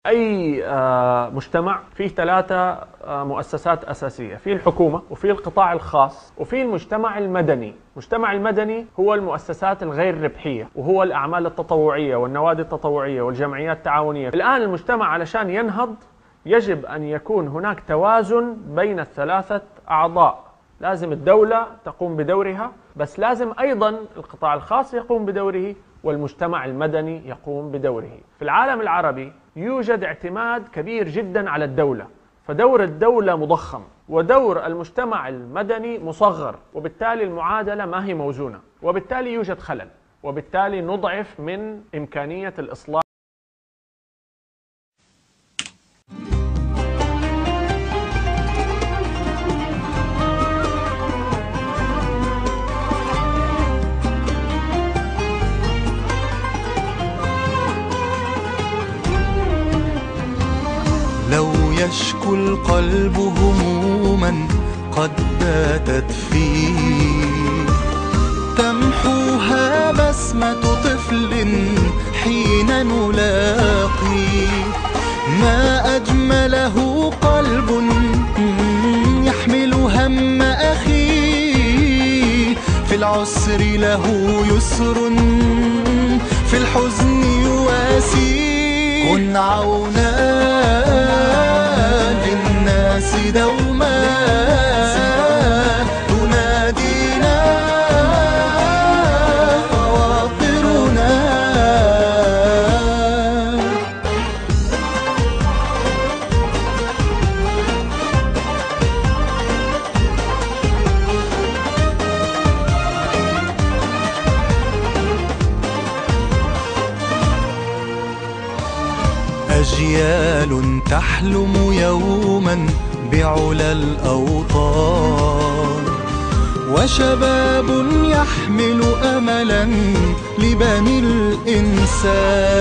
أي مجتمع فيه 3 مؤسسات أساسية، فيه الحكومة وفيه القطاع الخاص وفيه المجتمع المدني. المجتمع المدني هو المؤسسات الغير ربحية، وهو الأعمال التطوعية والنوادي التطوعية والجمعيات التعاونية. الآن المجتمع علشان ينهض يجب أن يكون هناك توازن بين ال3 أعضاء. لازم الدولة تقوم بدورها، بس لازم أيضا القطاع الخاص يقوم بدوره والمجتمع المدني يقوم بدوره. في العالم العربي يوجد اعتماد كبير جدا على الدولة، فدور الدولة مضخم ودور المجتمع المدني مصغر، وبالتالي المعادلة ما هي موزونة، وبالتالي يوجد خلل، وبالتالي نضعف من إمكانية الإصلاح. لو يشكو القلب هموما قد باتت فيه، تمحوها بسمة طفل حين نلاقي. ما أجمله قلب يحمل هم أخيه، في العسر له يسر في الحزن يواسي. كن عونا للناس دوما، تنادينا خواطرنا. أجيال تحلم يوما بعلى الأوطان، وشباب يحمل أملا لبني الإنسان.